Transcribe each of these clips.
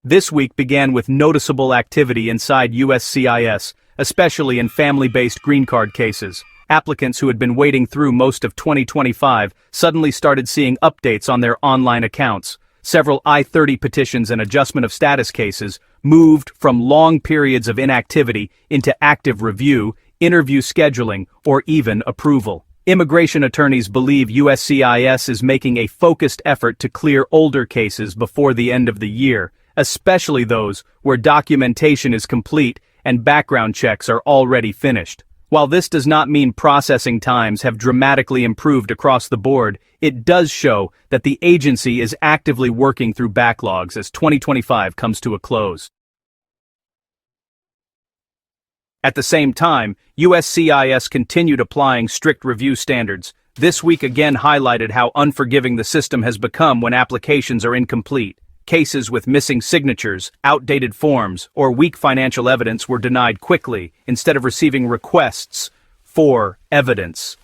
This week began with noticeable activity inside USCIS, especially in family-based green card cases. Applicants who had been waiting through most of 2025 suddenly started seeing updates on their online accounts. Several I-30 petitions and adjustment of status cases moved from long periods of inactivity into active review, interview scheduling, or even approval. Immigration attorneys believe USCIS is making a focused effort to clear older cases before the end of the year, especially those where documentation is complete and background checks are already finished. While this does not mean processing times have dramatically improved across the board, it does show that the agency is actively working through backlogs as 2025 comes to a close. At the same time, USCIS continued applying strict review standards. This week again highlighted how unforgiving the system has become when applications are incomplete. Cases with missing signatures, outdated forms, or weak financial evidence were denied quickly instead of receiving requests for evidence.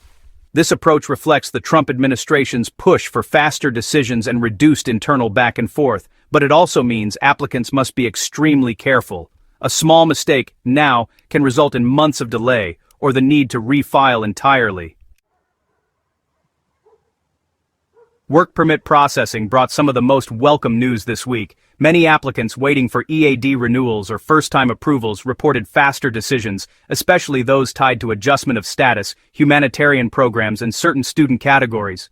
This approach reflects the Trump administration's push for faster decisions and reduced internal back and forth, but it also means applicants must be extremely careful. A small mistake now can result in months of delay or the need to refile entirely. Work permit processing brought some of the most welcome news this week. Many applicants waiting for EAD renewals or first-time approvals reported faster decisions, especially those tied to adjustment of status, humanitarian programs, and certain student categories.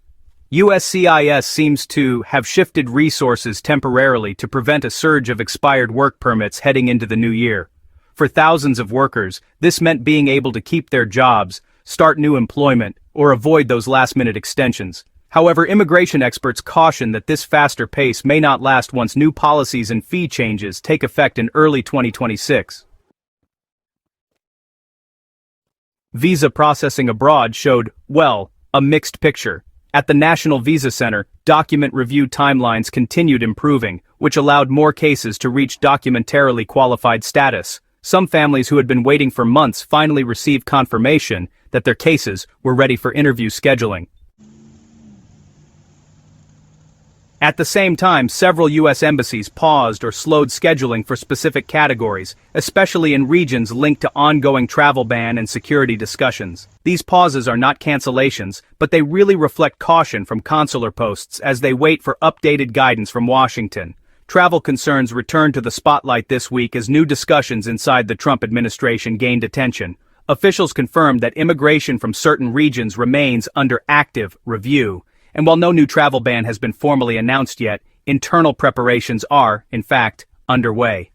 USCIS seems to have shifted resources temporarily to prevent a surge of expired work permits heading into the new year. For thousands of workers, this meant being able to keep their jobs, start new employment, or avoid those last-minute extensions. However, immigration experts caution that this faster pace may not last once new policies and fee changes take effect in early 2026. Visa processing abroad showed, well, a mixed picture. At the National Visa Center, document review timelines continued improving, which allowed more cases to reach documentarily qualified status. Some families who had been waiting for months finally received confirmation that their cases were ready for interview scheduling. At the same time, several U.S. embassies paused or slowed scheduling for specific categories, especially in regions linked to ongoing travel ban and security discussions. These pauses are not cancellations, but they really reflect caution from consular posts as they wait for updated guidance from Washington. Travel concerns returned to the spotlight this week as new discussions inside the Trump administration gained attention. Officials confirmed that immigration from certain regions remains under active review. And while no new travel ban has been formally announced yet, internal preparations are, in fact, underway.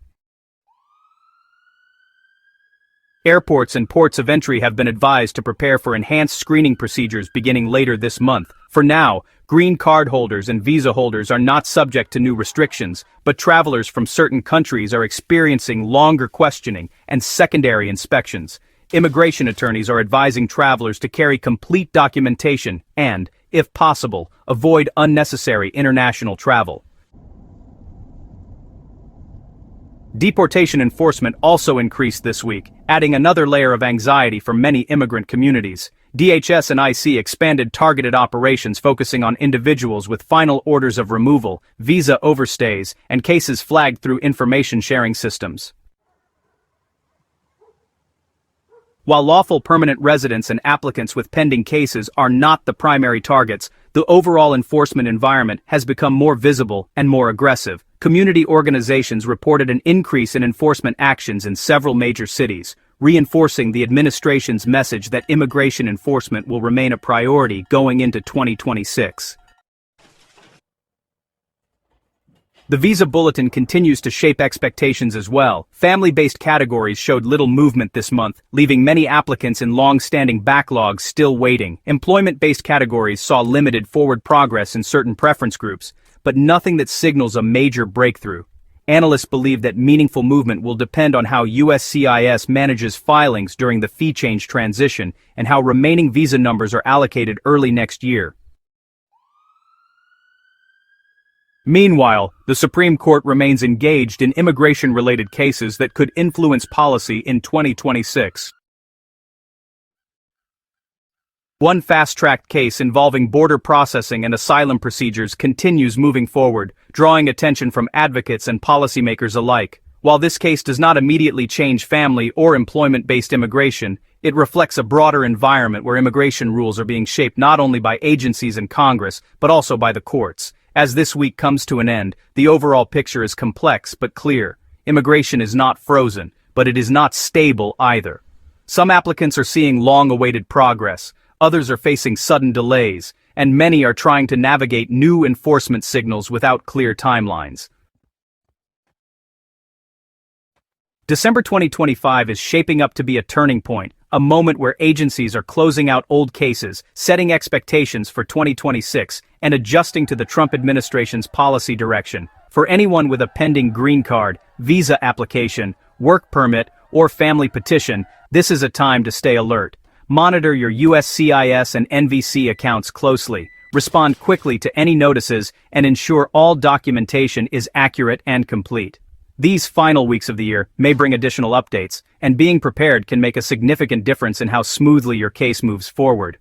Airports and ports of entry have been advised to prepare for enhanced screening procedures beginning later this month. For now, green card holders and visa holders are not subject to new restrictions, but travelers from certain countries are experiencing longer questioning and secondary inspections. Immigration attorneys are advising travelers to carry complete documentation and, if possible, avoid unnecessary international travel. Deportation enforcement also increased this week, adding another layer of anxiety for many immigrant communities. DHS and IC expanded targeted operations focusing on individuals with final orders of removal, visa overstays, and cases flagged through information sharing systems. While lawful permanent residents and applicants with pending cases are not the primary targets, the overall enforcement environment has become more visible and more aggressive. Community organizations reported an increase in enforcement actions in several major cities, reinforcing the administration's message that immigration enforcement will remain a priority going into 2026. The visa bulletin continues to shape expectations as well. Family-based categories showed little movement this month, leaving many applicants in long-standing backlogs still waiting. Employment-based categories saw limited forward progress in certain preference groups, but nothing that signals a major breakthrough. Analysts believe that meaningful movement will depend on how USCIS manages filings during the fee change transition and how remaining visa numbers are allocated early next year. Meanwhile, the Supreme Court remains engaged in immigration-related cases that could influence policy in 2026. One fast-tracked case involving border processing and asylum procedures continues moving forward, drawing attention from advocates and policymakers alike. While this case does not immediately change family or employment-based immigration, it reflects a broader environment where immigration rules are being shaped not only by agencies and Congress, but also by the courts. As this week comes to an end, the overall picture is complex but clear. Immigration is not frozen, but it is not stable either. Some applicants are seeing long-awaited progress, others are facing sudden delays, and many are trying to navigate new enforcement signals without clear timelines. December 2025 is shaping up to be a turning point, a moment where agencies are closing out old cases, setting expectations for 2026, and adjusting to the Trump administration's policy direction. For anyone with a pending green card, visa application, work permit, or family petition, this is a time to stay alert. Monitor your USCIS and NVC accounts closely, respond quickly to any notices, and ensure all documentation is accurate and complete. These final weeks of the year may bring additional updates, and being prepared can make a significant difference in how smoothly your case moves forward.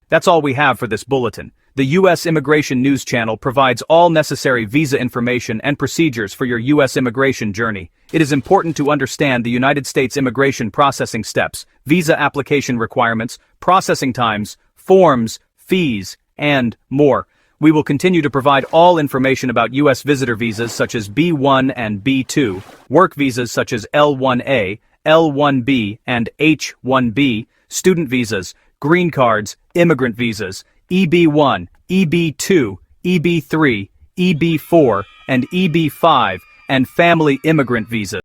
That's all we have for this bulletin. The U.S. Immigration News Channel provides all necessary visa information and procedures for your U.S. immigration journey. It is important to understand the United States immigration processing steps, visa application requirements, processing times, forms, fees, and more. We will continue to provide all information about U.S. visitor visas such as B1 and B2, work visas such as L1A, L1B, and H1B, student visas, green cards, immigrant visas, EB1, EB2, EB3, EB4, and EB5, and family immigrant visas.